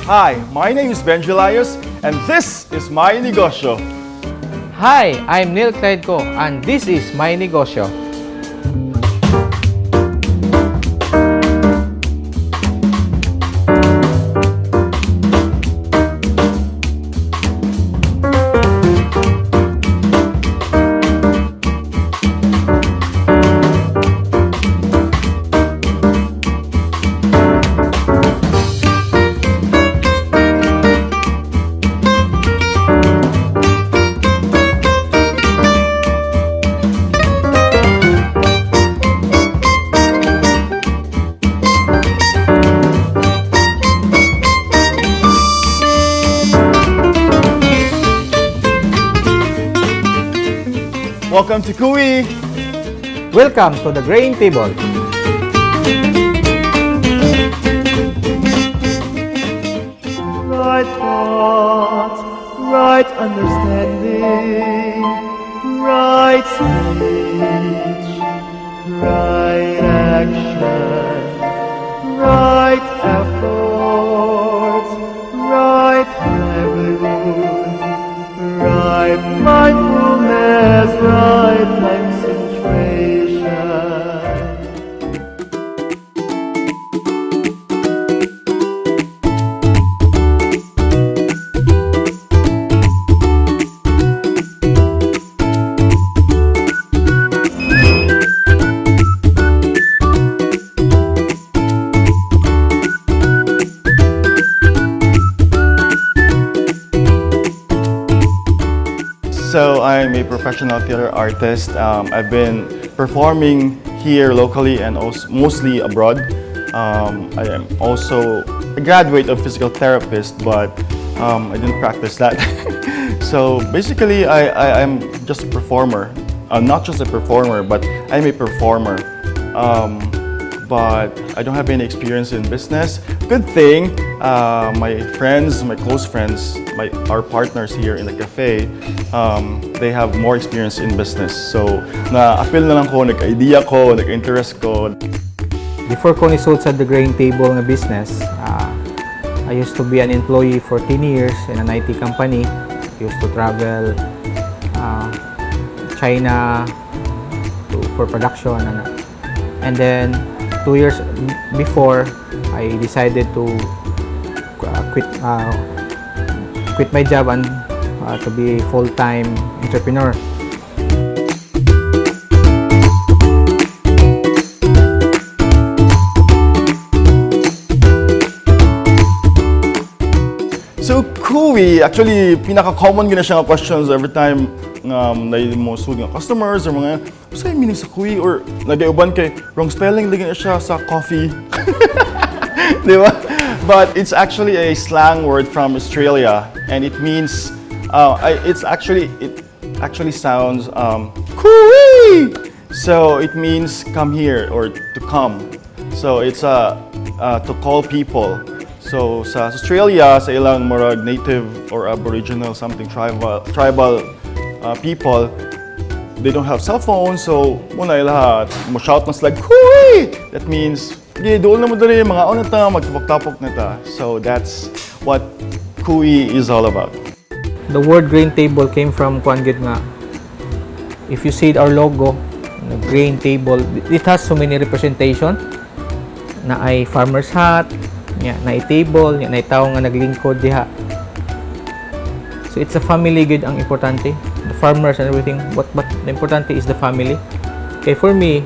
Hi, my name is Ben Julius, and this is My Negosyo. Hi, I'm Neil Clydeco, and this is My Negosyo. Welcome to Cooee. Welcome to the Grain Table. Right thoughts, right understanding, right speech, right action, right effort, right livelihood, right mindfulness, right concentration. So I'm a professional theater artist. I've been performing here locally and also mostly abroad. I am also a graduate of physical therapist, but I didn't practice that. So basically, I'm just a performer. Not just a performer, but I'm a performer. But I don't have any experience in business. Good thing, my friends, my close friends, our partners here in the cafe, they have more experience in business. So, na-appeal na lang ko, nag-idea ko, nag-interest ko. Before ko nisod sa The Grain Table na business, I used to be an employee for 10 years in an IT company. I used to travel China for production. And then, 2 years before, I decided to quit my job and to be a full-time entrepreneur. So, Cooee, actually, pinaka-common gina siya nga questions every time na mo sud nga customers or mga usay meaning sa Cooee or nagayuban kay wrong spelling lagi na siya sa coffee. Di ba? But it's actually a slang word from Australia and it means it actually sounds Cooee. So it means come here or to come. So it's to call people. So sa Australia, sa ilang murag native or aboriginal something tribal people, they don't have cell phones, so muna lahat mo shout na sila Cooee. That means doon na mo dali mga ono ta magtapok-tapok na ta. So that's what Cooee is all about. The word Grain Table came from kuan gid nga. If you see our logo, the Grain Table, it has so many representation. Na ay farmer's hat, na ay table, na ay tao nga naglingkod diha. So it's a family good ang importante. The farmers and everything, but the importante is the family. Okay, for me,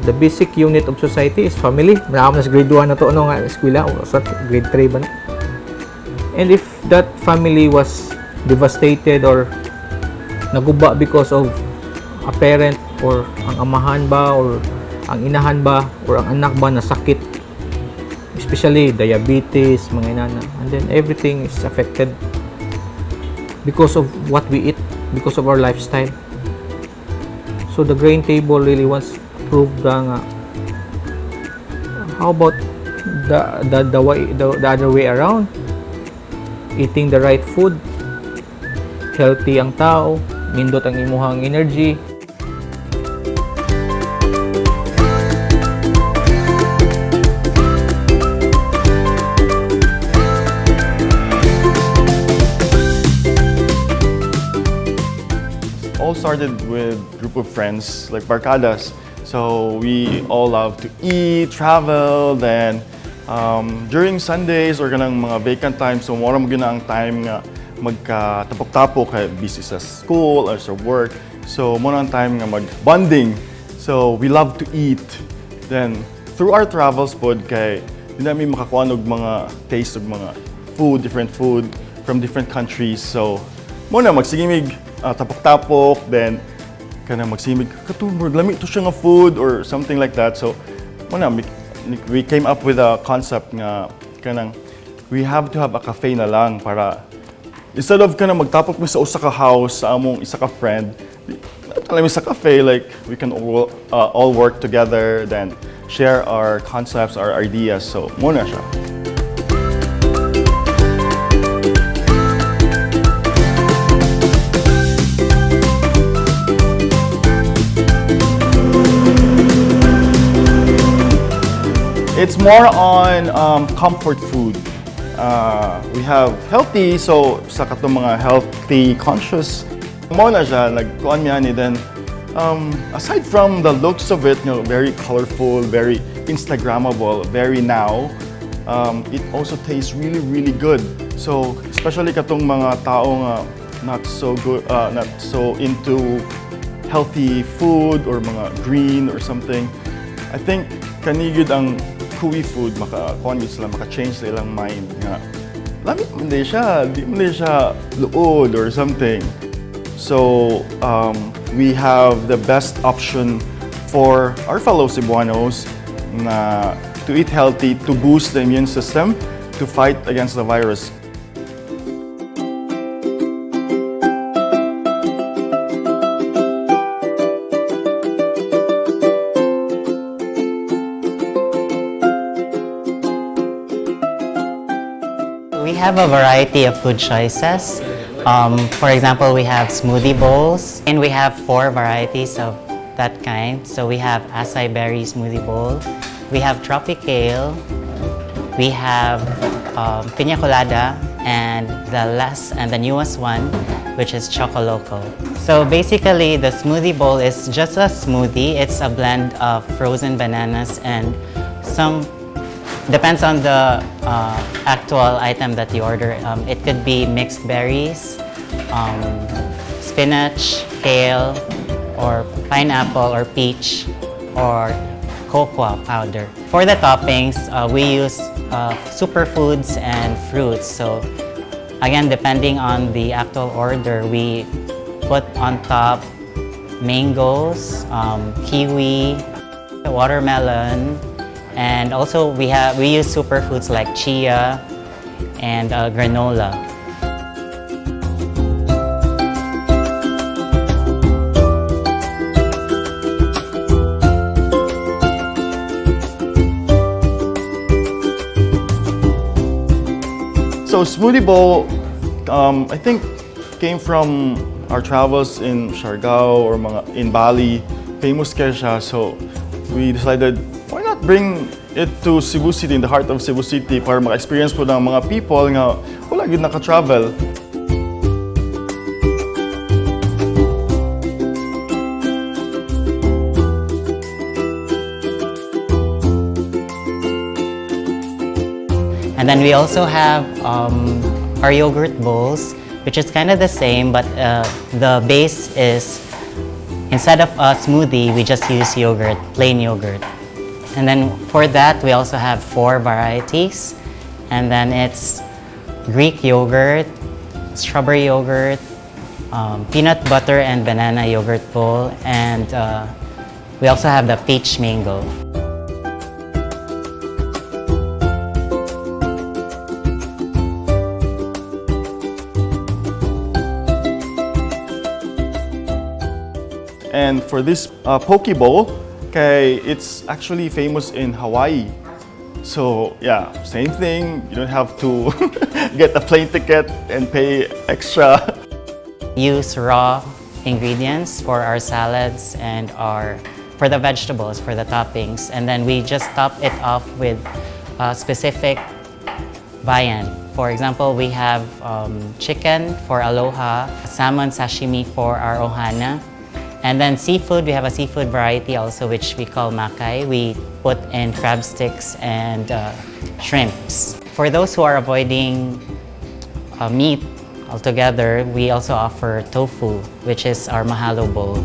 the basic unit of society is family. Naam na sa grade 1 na to ano nga eskwela o sa grade 3 ba na. And if that family was devastated or naguba because of a parent or ang amahan ba or ang inahan ba or ang anak ba na sakit, especially diabetes, mga inana, and then everything is affected because of what we eat, because of our lifestyle. So the Grain Table really wants to prove nga how about the other way around, eating the right food, healthy ang tao, nindot ang imuhang energy. all started with group of friends, like barkadas. So we all love to eat, travel, then during Sundays or ganang mga vacant time, so more mo gina ang time nga magkatapok-tapok kay busy sa school or sa work. So mo ang time nga mag-bonding. So we love to eat. Then through our travels pod kay di namin makakuha og mga taste of mga food, different food from different countries. So muna magsigimig tapok-tapok, then kana magsimig katumor lami to siya nga food or something like that. So muna we came up with a concept nga kanang we have to have a cafe na lang para instead of kanang magtapok mi sa usa ka house sa among isa ka friend, alam mi sa cafe, like we can all work together, then share our concepts, our ideas. So muna siya. It's more on comfort food. We have healthy, so sa katong mga healthy conscious, mo na siya, nagkuhan niya ni. Then, aside from the looks of it, you know, very colorful, very Instagrammable, very now, it also tastes really, really good. So, especially katong mga taong not so into healthy food or mga green or something, I think kanigid ang Cooee food, maka-kuhan sila, maka-change sa ilang mind nga. Lamit man di siya luod or something. So, we have the best option for our fellow Cebuanos na to eat healthy, to boost the immune system, to fight against the virus. We have a variety of food choices. For example, we have smoothie bowls, and we have 4 varieties of that kind. So we have acai berry smoothie bowl, we have tropical, we have piña colada, and the newest one, which is Choco Loco. So basically, the smoothie bowl is just a smoothie. It's a blend of frozen bananas and some. Depends on the actual item that you order. It could be mixed berries, spinach, kale, or pineapple or peach, or cocoa powder. For the toppings, we use superfoods and fruits. So again, depending on the actual order, we put on top mangoes, kiwi, watermelon, and also we use superfoods like chia and granola. So smoothie bowl, I think came from our travels in Siargao or in Bali. Famous kaya siya, so we decided why not bring it to Cebu City, in the heart of Cebu City, para maka-experience po ng mga people nga wala yun naka-travel. And then we also have our yogurt bowls, which is kind of the same, but the base is, instead of a smoothie, we just use yogurt, plain yogurt. And then for that, we also have 4 varieties. And then it's Greek yogurt, strawberry yogurt, peanut butter and banana yogurt bowl, and we also have the peach mango. And for this poke bowl, it's actually famous in Hawaii. So yeah, same thing. You don't have to get a plane ticket and pay extra. Use raw ingredients for our salads and for the vegetables, for the toppings. And then we just top it off with specific viand. For example, we have chicken for aloha, salmon sashimi for our ohana. And then seafood, we have a seafood variety also, which we call makai. We put in crab sticks and shrimps. For those who are avoiding meat altogether, we also offer tofu, which is our mahalo bowl.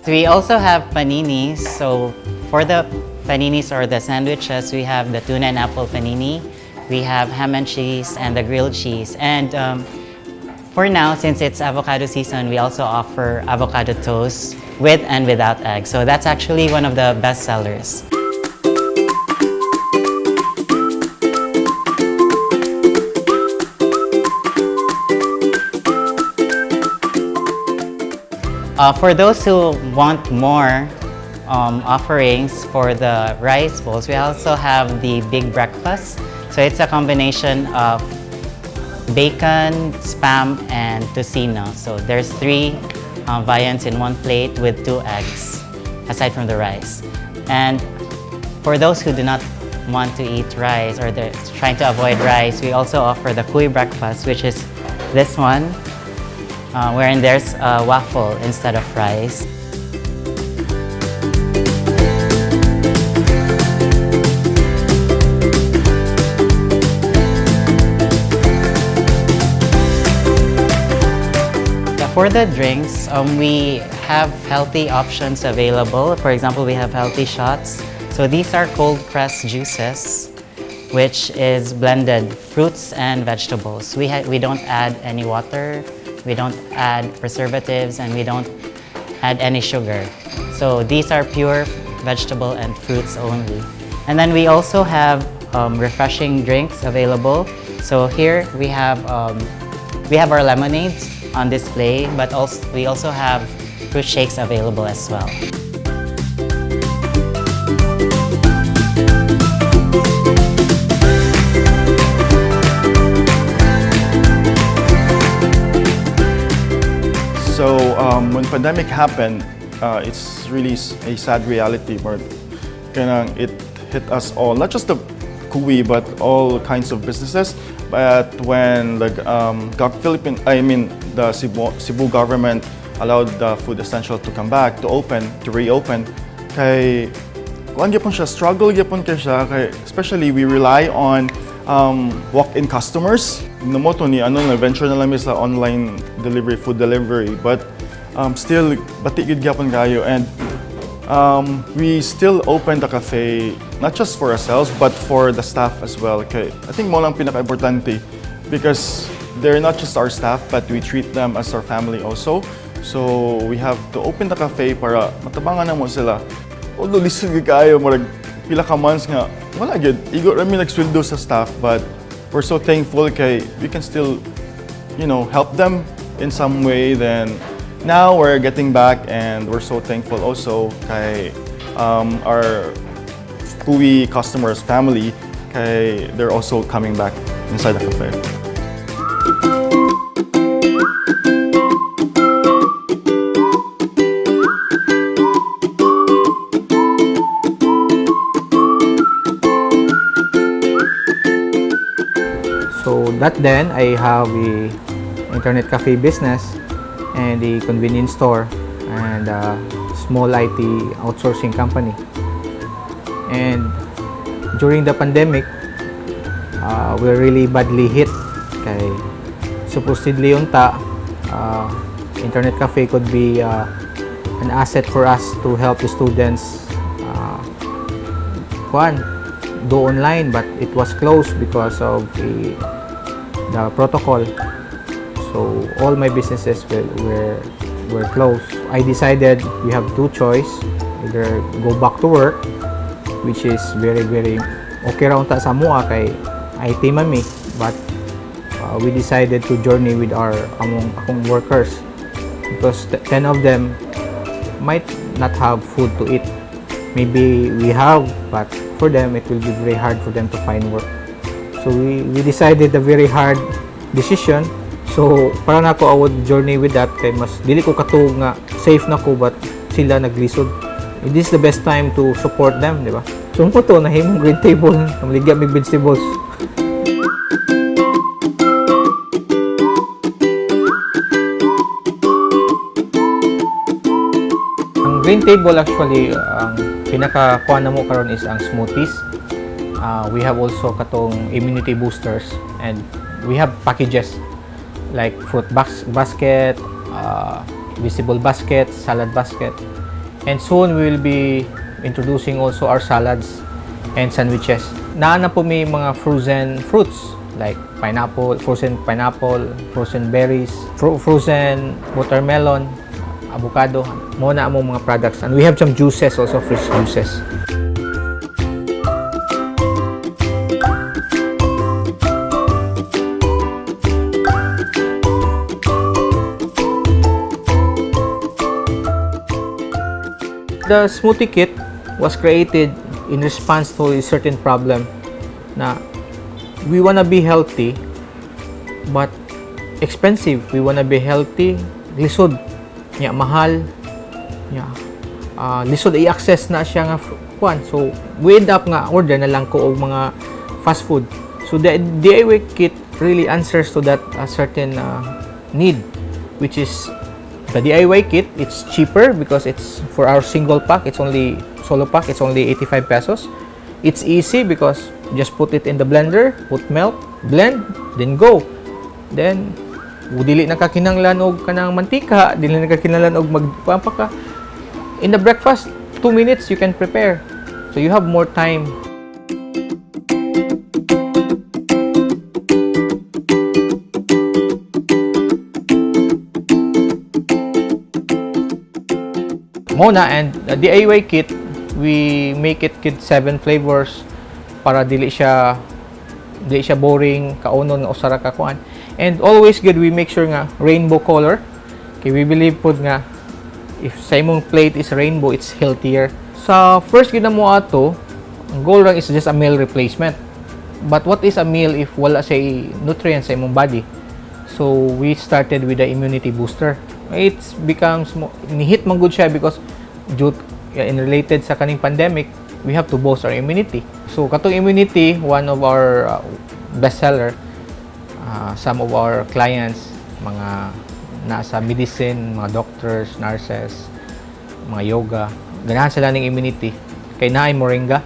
We also have paninis. So for the paninis or the sandwiches, we have the tuna and apple panini. We have ham and cheese and the grilled cheese. And for now, since it's avocado season, we also offer avocado toast with and without egg. So that's actually one of the best sellers. For those who want more offerings for the rice bowls, we also have the big breakfast. So it's a combination of bacon, spam, and tocino. So there's 3 viands in one plate with 2 eggs, aside from the rice. And for those who do not want to eat rice or they're trying to avoid rice, we also offer the Cooee breakfast, which is this one, wherein there's a waffle instead of rice. For the drinks, we have healthy options available. For example, we have healthy shots. So these are cold pressed juices, which is blended fruits and vegetables. We don't add any water, we don't add preservatives, and we don't add any sugar. So these are pure vegetable and fruits only. And then we also have refreshing drinks available. So here we have our lemonades on display, but we also have fruit shakes available as well. So when pandemic happened, it's really a sad reality. But it hit us all, not just the Cooee, but all kinds of businesses. But when the the Cebu government allowed the food essential to come back, to reopen, kay kuan gyapon siya, struggle gyapon kay siya, kay especially we rely on walk-in customers. Namoto ni venture na lang sa online delivery, food delivery, but still bati gyud gyapon kayo, and we still open the cafe not just for ourselves but for the staff as well. Okay, I think mo lang pinaka-importante because they're not just our staff but we treat them as our family also. So we have to open the cafe para matabangan na mo sila. Although lisod gyud kayo murag pila ka months nga wala gyud igo rami nagsweldo sa staff, but we're so thankful kay we can still help them in some way. Then now we're getting back and we're so thankful also kay our Cooee customers, family, kay they're also coming back inside the cafe. So that then I have the internet cafe business and the convenience store and a small IT outsourcing company. And during the pandemic, we're really badly hit. Kay supposedly internet cafe could be an asset for us to help the students do online, but it was closed because of the protocol. So all my businesses were closed. I decided we have 2 choices: either go back to work, which is very okay ra unta sa mua kay IT mami, but we decided to journey with akong workers because 10 of them might not have food to eat. Maybe we have, but for them it will be very hard for them to find work. So we decided a very hard decision. So, para na ako I would journey with that kay mas dili ko katuog nga safe na ko but sila naglisod. This is the best time to support them, di ba? So, mo to nahimong green table, namaligya mig vegetables. Ang green table actually ang pinaka-kuha na mo karon is ang smoothies. We have also katong immunity boosters and we have packages like fruit basket, vegetable basket, salad basket. And soon we will be introducing also our salads and sandwiches. Naana po may mga frozen fruits like frozen pineapple, frozen berries, frozen watermelon, avocado. Mo na among mga products. And we have some juices also, fresh juices. The smoothie kit was created in response to a certain problem na we wanna be healthy but expensive. We wanna be healthy, lisod, nya mahal, nya lisod i-access na siya nga kuan. So we end up nga order na lang ko og mga fast food. So the DIY kit really answers to that certain need, which is the DIY kit. It's cheaper because it's for our single pack. It's only solo pack. It's only 85 pesos. It's easy because just put it in the blender, put milk, blend, then go. Then dili na kakinahanglan og kanang mantika, dili na kakinahanglan og magpapaka. In the breakfast, 2 minutes you can prepare. So you have more time. Mona and the DIY kit, we make it kit 7 flavors para dili siya boring kaunon nga usara ka kuan. And always good we make sure nga rainbow color. Okay, we believe pod nga if sa imong plate is rainbow, it's healthier. Sa first gid na mo ato, ang goal lang is just a meal replacement. But what is a meal if wala say nutrients sa imong body? So we started with the immunity booster. It becomes ni-hit man good siya because in related sa kaning pandemic, we have to boost our immunity. So katong immunity, one of our bestseller, some of our clients, mga nasa medicine, mga doctors, nurses, mga yoga, ganahan sila ng immunity. Kay naay moringa.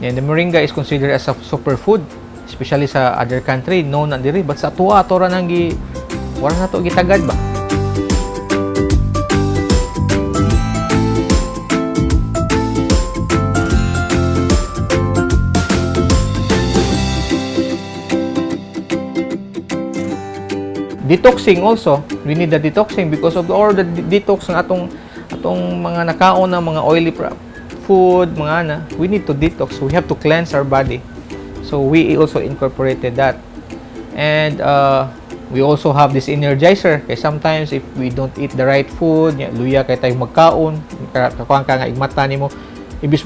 And the moringa is considered as a superfood, especially sa other country, known na diri, but sa tuwa ra nang wala na to gitagad ba. Detoxing also, we need the detoxing because of all the detox ng atong mga nakaon na mga oily food, we need to detox. So we have to cleanse our body. So we also incorporated that. And we also have this energizer. Kaya sometimes if we don't eat the right food, luya kay tayo magkaon, kakuan ka nga igmata nimo, ibis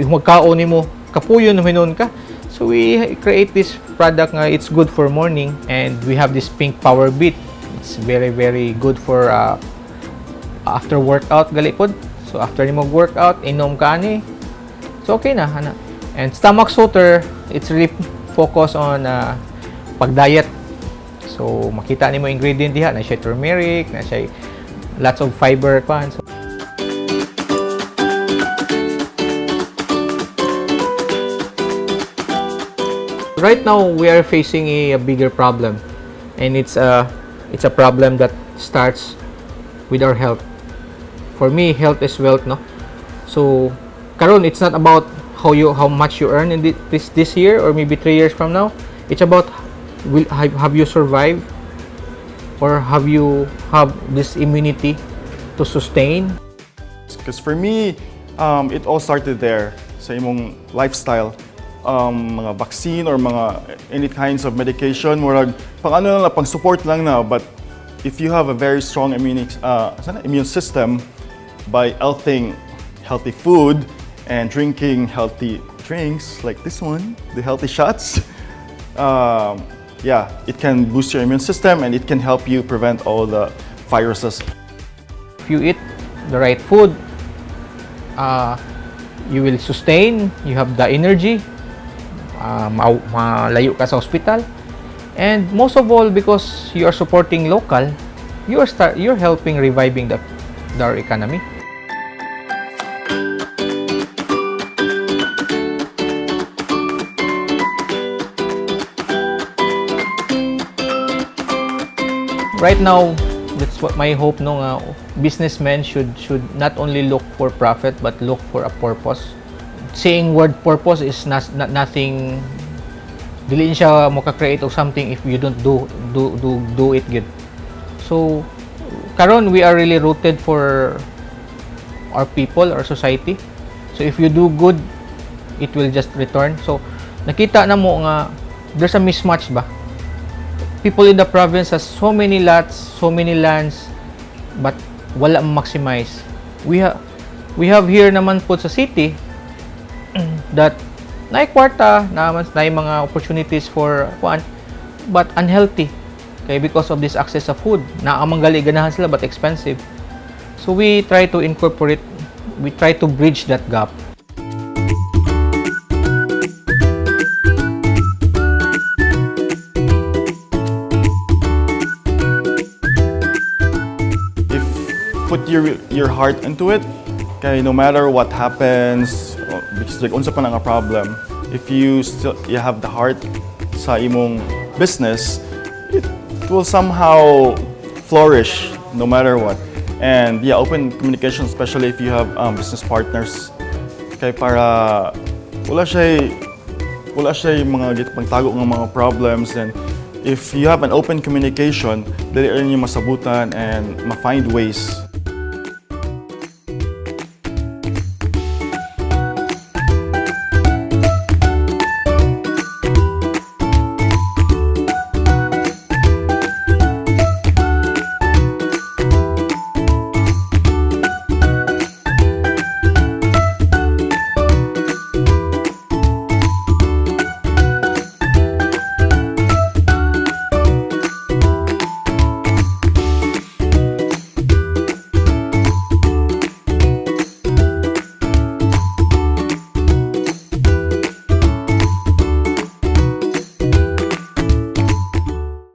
magkaon nimo, kapuyon hinon ka. So we create this product nga it's good for morning, and we have this pink power beet. It's very very good for after workout galipod. So after nimo workout, inom ka ani. So okay na ana. And stomach soother, it's really focus on pag-diet. So makita nimo ingredient diha, na siya turmeric, na siya lots of fiber kan. So, right now we are facing a bigger problem, and it's a problem that starts with our health. For me, health is wealth, no? So karon it's not about how much you earn in this year or maybe 3 years from now. It's about have you survived, or have you have this immunity to sustain? Because for me, it all started there sa imong lifestyle. Mga vaccine or mga any kinds of medication, murag pang ano lang, pang support lang na, but if you have a very strong immune system by eating healthy food and drinking healthy drinks like this one, the healthy shots, yeah, it can boost your immune system and it can help you prevent all the viruses. If you eat the right food, you will sustain, you have the energy, malayo ka sa hospital. And most of all, because you are supporting local, you're helping reviving our economy. Right now, that's what my hope no nga businessmen should not only look for profit but look for a purpose. Saying word purpose is nothing. Dili siya maka-create of something if you don't do it good. So karon we are really rooted for our people, our society. So if you do good, it will just return. So nakita na mo nga there's a mismatch ba. People in the province has so many lots, so many lands, but wala maximize. We have here naman po sa city that na kwarta na mga opportunities for kuan, but unhealthy. Okay, because of this access of food. Na amang gali ganahan sila but expensive. So we try to incorporate, we try to bridge that gap. Put your heart into it. Okay, no matter what happens, because like unsa pa nga problem, if you have the heart sa imong business, it will somehow flourish no matter what. And yeah, open communication, especially if you have business partners. Okay, para wala siya mga pagtago ng mga problems. And if you have an open communication, dali rin yung masabutan and ma-find ways